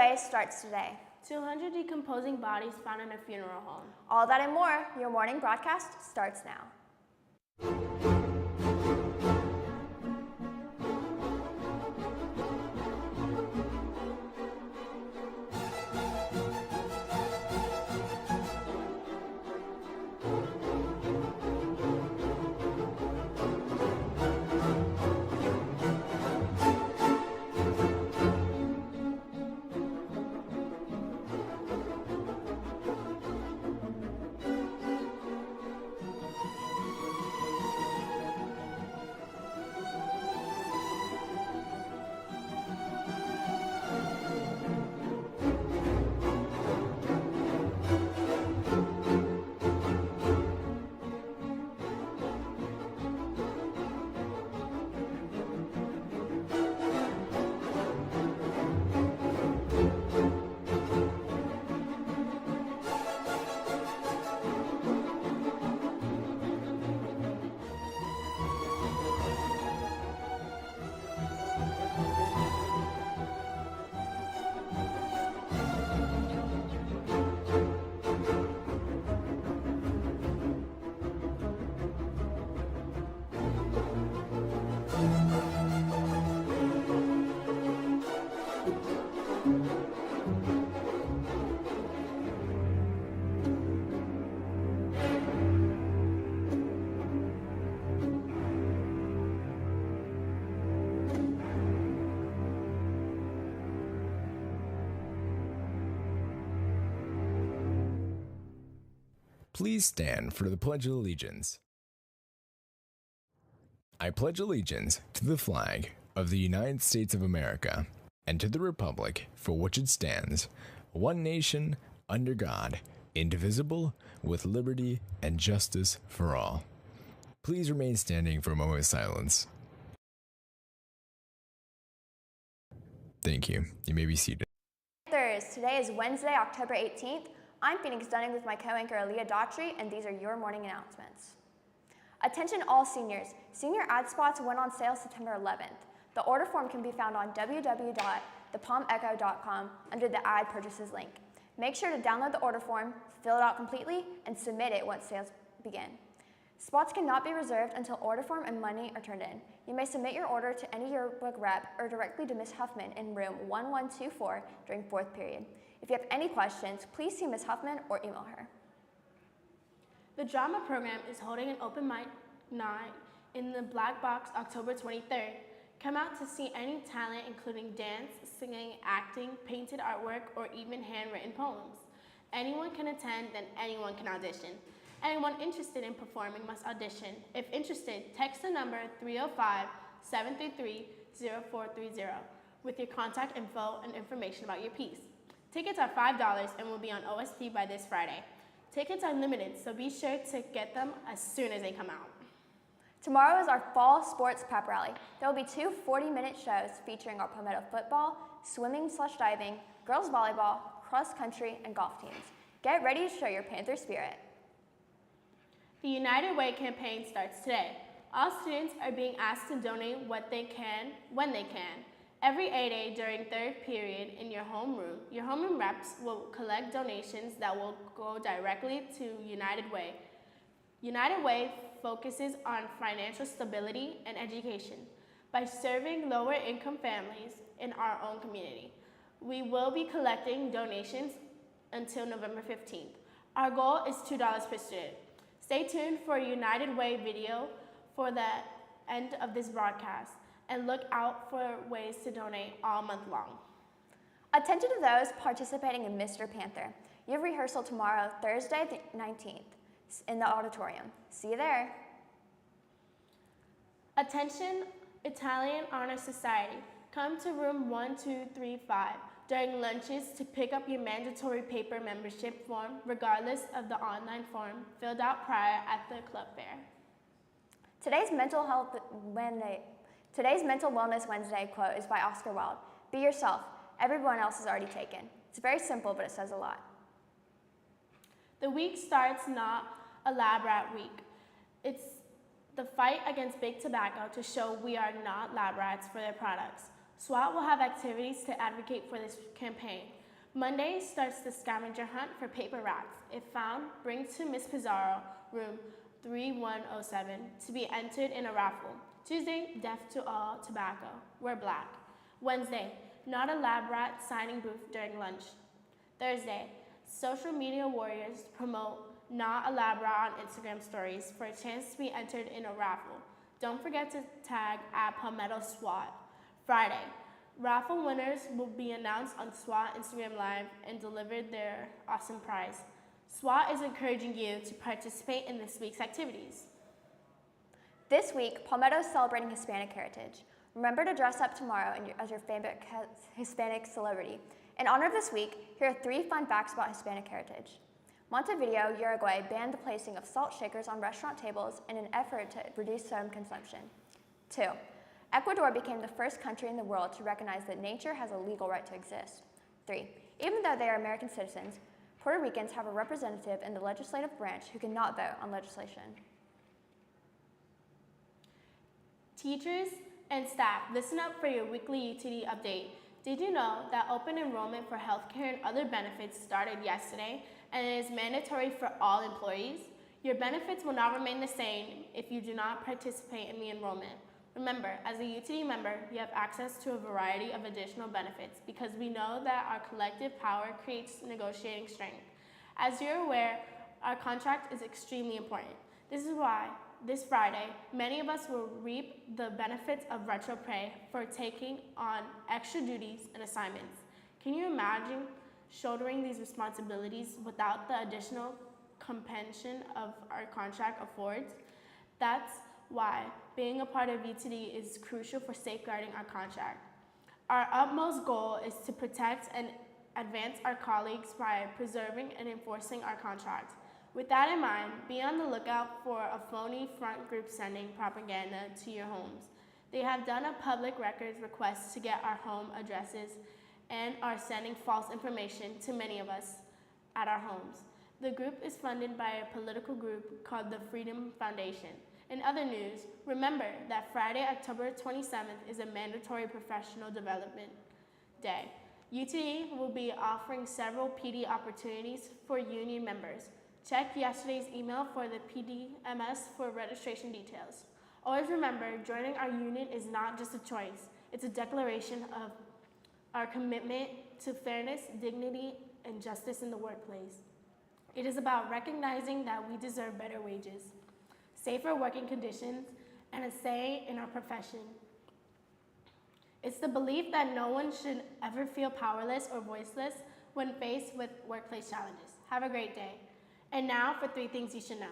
Way starts today. 200 decomposing bodies found in a funeral home. All that and more, your morning broadcast starts now. Please stand for the Pledge of Allegiance. I pledge allegiance to the flag of the United States of America and to the republic for which it stands, one nation, under God, indivisible, with liberty and justice for all. Please remain standing for a moment of silence. Thank you. You may be seated. Today is Wednesday, October 18th. I'm Phoenix Dunning with my co-anchor Aaliyah Daughtry, and these are your morning announcements. Attention all seniors. Senior ad spots went on sale September 11th. The order form can be found on www.thepalmecho.com under the ad purchases link. Make sure to download the order form, fill it out completely, and submit it once sales begin. Spots cannot be reserved until order form and money are turned in. You may submit your order to any yearbook rep or directly to Ms. Huffman in room 1124 during fourth period. If you have any questions, please see Ms. Huffman or email her. The drama program is holding an open mic night in the Black Box October 23rd. Come out to see any talent including dance, singing, acting, painted artwork, or even handwritten poems. Anyone can attend, then anyone can audition. Anyone interested in performing must audition. If interested, text the number 305-733-0430 with your contact info and information about your piece. Tickets are $5 and will be on OST by this Friday. Tickets are limited, so be sure to get them as soon as they come out. Tomorrow is our fall sports pep rally. There will be two 40-minute shows featuring our Palmetto football, swimming/diving, girls volleyball, cross country, and golf teams. Get ready to show your Panther spirit. The United Way campaign starts today. All students are being asked to donate what they can, when they can. Every A-Day during third period in your homeroom reps will collect donations that will go directly to United Way. United Way focuses on financial stability and education by serving lower-income families in our own community. We will be collecting donations until November 15th. Our goal is $2 per student. Stay tuned for a United Way video for the end of this broadcast and look out for ways to donate all month long. Attention to those participating in Mr. Panther. You have rehearsal tomorrow, Thursday the 19th, in the auditorium. See you there. Attention Italian Honor Society. Come to room 1235 during lunches to pick up your mandatory paper membership form, regardless of the online form filled out prior at the club fair. Today's Mental Wellness Wednesday quote is by Oscar Wilde. Be yourself. Everyone else is already taken. It's very simple, but it says a lot. The week starts not a lab rat week. It's the fight against big tobacco to show we are not lab rats for their products. SWAT will have activities to advocate for this campaign. Monday starts the scavenger hunt for paper rats. If found, bring to Ms. Pizarro, room 3107, to be entered in a raffle. Tuesday, deaf to all tobacco. Wear black. Wednesday, not a lab rat signing booth during lunch. Thursday, social media warriors promote not a lab rat on Instagram stories for a chance to be entered in a raffle. Don't forget to tag at Palmetto SWAT. Friday, raffle winners will be announced on SWAT Instagram Live and delivered their awesome prize. SWAT is encouraging you to participate in this week's activities. This week, Palmetto is celebrating Hispanic heritage. Remember to dress up tomorrow as your favorite Hispanic celebrity. In honor of this week, here are 3 fun facts about Hispanic heritage. Montevideo, Uruguay banned the placing of salt shakers on restaurant tables in an effort to reduce sodium consumption. 2. Ecuador became the first country in the world to recognize that nature has a legal right to exist. 3. Even though they are American citizens, Puerto Ricans have a representative in the legislative branch who cannot vote on legislation. Teachers and staff, listen up for your weekly UTD update. Did you know that open enrollment for healthcare and other benefits started yesterday and it is mandatory for all employees? Your benefits will not remain the same if you do not participate in the enrollment. Remember, as a UTD member, you have access to a variety of additional benefits because we know that our collective power creates negotiating strength. As you're aware, our contract is extremely important. This is why, this Friday, many of us will reap the benefits of retro pay for taking on extra duties and assignments. Can you imagine shouldering these responsibilities without the additional compensation of our contract affords? That's why being a part of UTD is crucial for safeguarding our contract. Our utmost goal is to protect and advance our colleagues by preserving and enforcing our contract. With that in mind, be on the lookout for a phony front group sending propaganda to your homes. They have done a public records request to get our home addresses and are sending false information to many of us at our homes. The group is funded by a political group called the Freedom Foundation. In other news, remember that Friday, October 27th is a mandatory professional development day. UTD will be offering several PD opportunities for union members. Check yesterday's email for the PDMS for registration details. Always remember, joining our union is not just a choice, it's a declaration of our commitment to fairness, dignity, and justice in the workplace. It is about recognizing that we deserve better wages, safer working conditions, and a say in our profession. It's the belief that no one should ever feel powerless or voiceless when faced with workplace challenges. Have a great day. And now for 3 things you should know.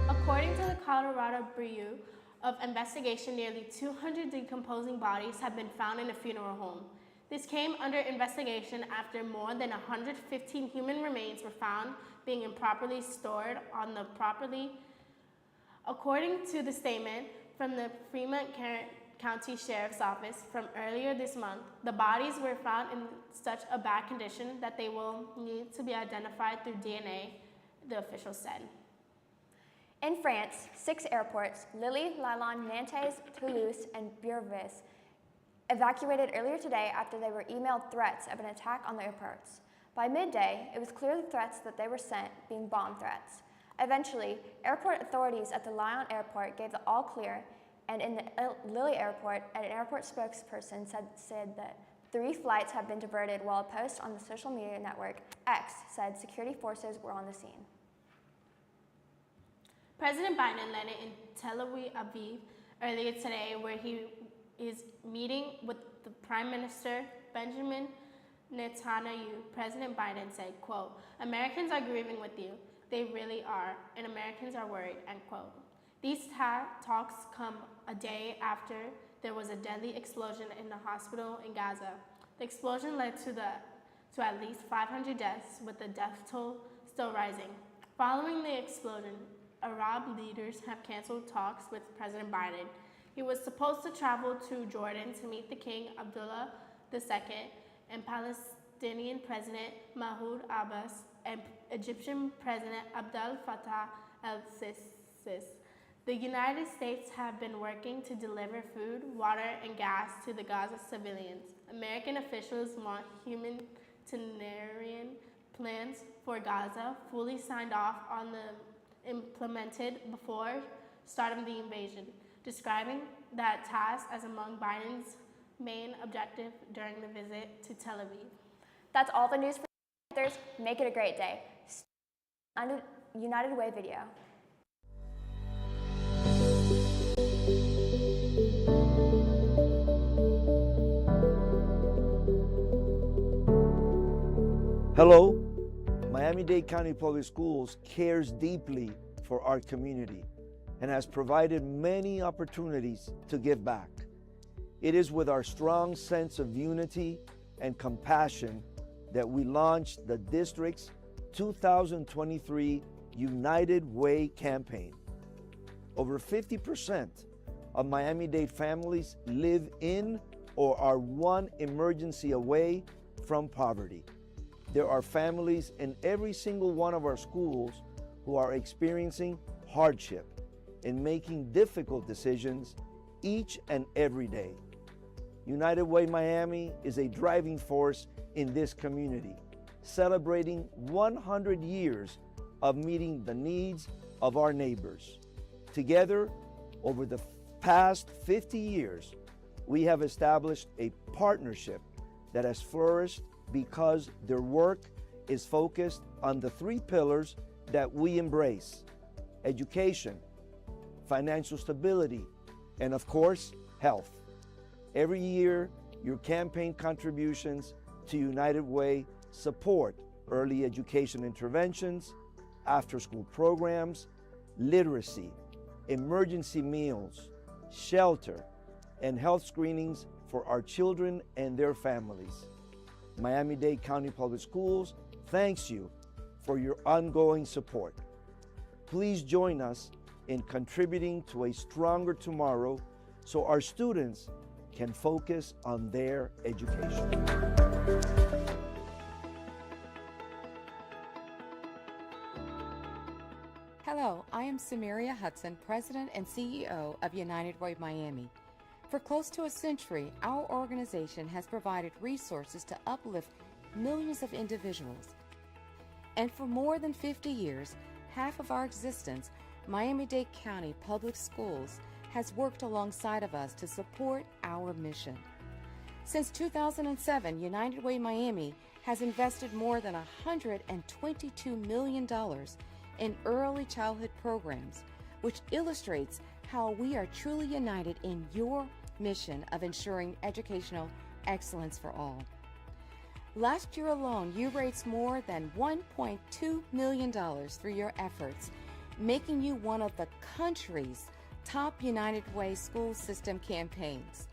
According to the Colorado Bureau of Investigation, nearly 200 decomposing bodies have been found in a funeral home. This came under investigation after more than 115 human remains were found being improperly stored on the property. According to the statement from the Fremont County Sheriff's Office from earlier this month, the bodies were found in such a bad condition that they will need to be identified through DNA, the officials said. In France, 6 airports, Lille, Lyon, Nantes, Toulouse, and Bourges, evacuated earlier today after they were emailed threats of an attack on the airports. By midday, it was clear the threats that they were sent being bomb threats. Eventually, airport authorities at the Lyon airport gave the all clear, and in the Lille airport, an airport spokesperson said that 3 flights have been diverted, while a post on the social media network X said security forces were on the scene. President Biden landed in Tel Aviv earlier today, where he is meeting with the Prime Minister Benjamin Netanyahu. President Biden said, quote, "Americans are grieving with you. They really are, and Americans are worried," end quote. These talks come a day after there was a deadly explosion in the hospital in Gaza. The explosion led to at least 500 deaths, with the death toll still rising. Following the explosion, Arab leaders have canceled talks with President Biden. He was supposed to travel to Jordan to meet the King Abdullah II and Palestinian President Mahmoud Abbas and Egyptian President Abdel Fattah el-Sisi. The United States have been working to deliver food, water, and gas to the Gaza civilians. American officials want humanitarian plans for Gaza fully signed off on the implemented before start of the invasion, describing that task as among Biden's main objective during the visit to Tel Aviv. That's all the news for Panthers. Make it a great day. Under United Way video. Hello, Miami-Dade County Public Schools cares deeply for our community and has provided many opportunities to give back. It is with our strong sense of unity and compassion that we launched the district's 2023 United Way campaign. Over 50% of Miami-Dade families live in or are one emergency away from poverty. There are families in every single one of our schools who are experiencing hardship and making difficult decisions each and every day. United Way Miami is a driving force in this community, celebrating 100 years of meeting the needs of our neighbors. Together, over the past 50 years, we have established a partnership that has flourished because their work is focused on the three pillars that we embrace: education, financial stability, and of course, health. Every year, your campaign contributions to United Way support early education interventions, after-school programs, literacy, emergency meals, shelter, and health screenings for our children and their families. Miami-Dade County Public Schools thanks you for your ongoing support. Please join us in contributing to a stronger tomorrow so our students can focus on their education. Hello, I am Samaria Hudson, President and CEO of United Way Miami. For close to a century, our organization has provided resources to uplift millions of individuals. And for more than 50 years, half of our existence, Miami-Dade County Public Schools has worked alongside of us to support our mission. Since 2007, United Way Miami has invested more than $122 million in early childhood programs, which illustrates how we are truly united in your mission of ensuring educational excellence for all. Last year alone, you raised more than $1.2 million through your efforts, making you one of the country's top United Way school system campaigns.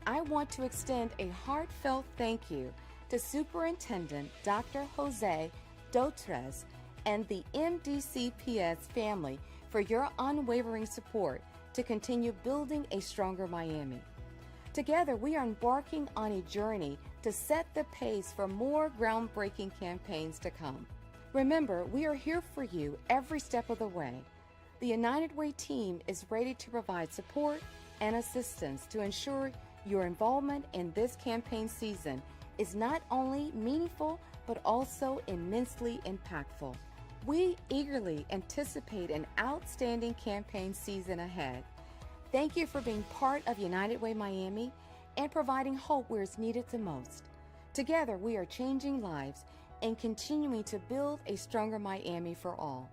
I want to extend a heartfelt thank you to Superintendent Dr. Jose Dotres and the MDCPS family for your unwavering support to continue building a stronger Miami. Together, we are embarking on a journey to set the pace for more groundbreaking campaigns to come. Remember, we are here for you every step of the way. The United Way team is ready to provide support and assistance to ensure your involvement in this campaign season is not only meaningful, but also immensely impactful. We eagerly anticipate an outstanding campaign season ahead. Thank you for being part of United Way Miami and providing hope where it's needed the most. Together, we are changing lives and continuing to build a stronger Miami for all.